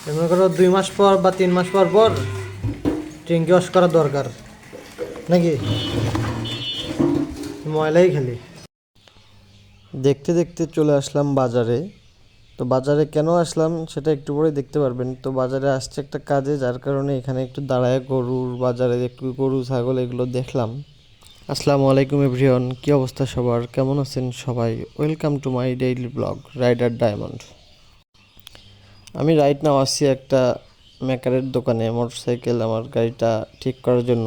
মনে করো 2 মাস পর বা 3 মাস পর পর ট্যাঙ্কি ওয়াশ করা দরকার নাকি? ময়লাই খালি। দেখতে দেখতে চলে আসলাম বাজারে। তো বাজারে কেন আসলাম সেটা একটু পরে দেখতে পারবেন। তো বাজারে আসছে একটা কাজে, যার কারণে এখানে একটু দাঁড়ায় গরুর বাজারে একটু গরু ছাগল এগুলো দেখলাম। আসসালামু আলাইকুম এভরিওয়ান, কী অবস্থা সবার, কেমন আছেন সবাই? Welcome to my daily blog Rider Diamond. আমি রাইট নাও আসছি একটা মেকারের দোকানে মোটরসাইকেল আমার গাড়িটা ঠিক করার জন্য।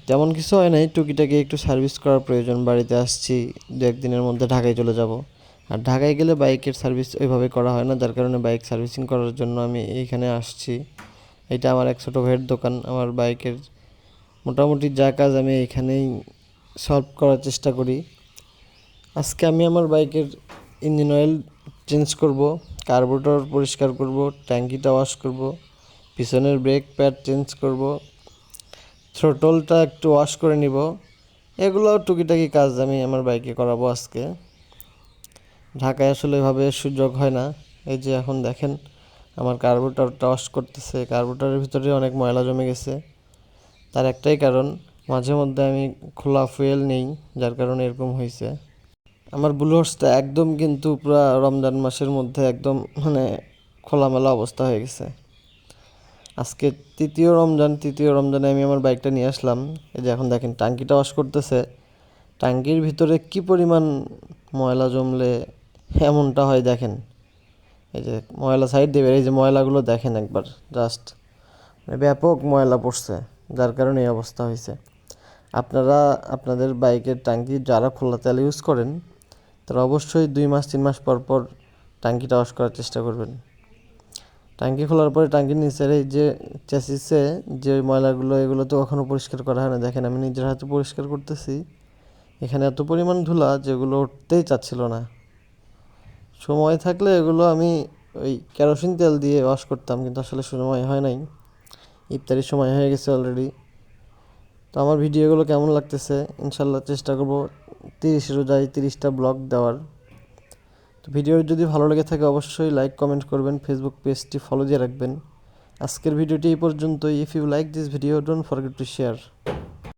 তেমন কিছু হয় নাই, টুকিটাকি একটু সার্ভিস করার প্রয়োজন। বাড়িতে আসছি, 1-2 দিনের মধ্যে ঢাকায় চলে যাব। আর ঢাকায় গেলে বাইকের সার্ভিস ওইভাবে করা হয় না, যার কারণে বাইক সার্ভিসিং করার জন্য আমি এইখানে আসছি। এটা আমার এক ছোটো ভাইয়ের দোকান। আমার বাইকের মোটামুটি যা কাজ আমি এইখানেই সলভ করার চেষ্টা করি। আজকে আমি আমার বাইকের ইঞ্জিন অয়েল চেঞ্জ করব, কার্বোরেটর পরিষ্কার করব, ট্যাঙ্কিটা ওয়াশ করব, পিছনের ব্রেক প্যাড চেঞ্জ করব, থ্রোটলটা একটু ওয়াশ করে নিব। এগুলো টুকিটাকি কাজ আমি আমার বাইকে করাবো আজকে। ঢাকায় আসলে এভাবে সুযোগ হয় না। এই যে এখন দেখেন আমার কার্বোরেটরটা ওয়াশ করতেছে, কার্বোরেটরের ভিতরে অনেক ময়লা জমে গেছে। তার একটাই কারণ, মাঝে মধ্যে আমি খোলা ফুয়েল নেই, যার কারণে এরকম হয়েছে। আমার ব্লু হর্সটা একদম কিন্তু পুরো রমজান মাসের মধ্যে একদম মানে খোলামেলা অবস্থা হয়ে গেছে। আজকে তৃতীয় রমজানে আমি আমার বাইকটা নিয়ে আসলাম। এই যে এখন দেখেন টাঙ্কিটা ওয়াশ করতেছে। টাঙ্কির ভিতরে কি পরিমাণ ময়লা জমলে এমনটা হয় দেখেন। এই যে ময়লা সাইড দেবে, এই যে ময়লাগুলো দেখেন একবার জাস্ট, মানে ব্যাপক ময়লা পড়ছে, যার কারণে এই অবস্থা হয়েছে। আপনারা আপনাদের বাইকের টাঙ্কি যারা খোলা তেল ইউজ করেন তারা অবশ্যই 2-3 মাস পর পর টাঙ্কিটা ওয়াশ করার চেষ্টা করবেন। টাঙ্কি খোলার পরে টাঙ্কির নিচের এই যে চ্যাসিসে যে ময়লাগুলো, এগুলো তো কখনো পরিষ্কার করা হয় না। দেখেন আমি নিজের হাতে পরিষ্কার করতেছি, এখানে এত পরিমাণ ধুলা যেগুলো উঠতেই চাচ্ছিল না। সময় থাকলে এগুলো আমি ওই কেরোসিন তেল দিয়ে ওয়াশ করতাম, কিন্তু আসলে সময় হয় নাই। ইফতারির সময় হয়ে গেছে অলরেডি। তো আমার ভিডিওগুলো কেমন লাগতেছে, ইনশাল্লাহ চেষ্টা করব 30 রোজায় 30টা ব্লগ দেওয়ার। তো ভিডিও যদি ভালো লেগে থাকে অবশ্যই লাইক কমেন্ট করবেন, ফেসবুক পেজটি ফলো দিয়ে রাখবেন। আজকের ভিডিওটি এই পর্যন্তই। If you like this video don't forget to share.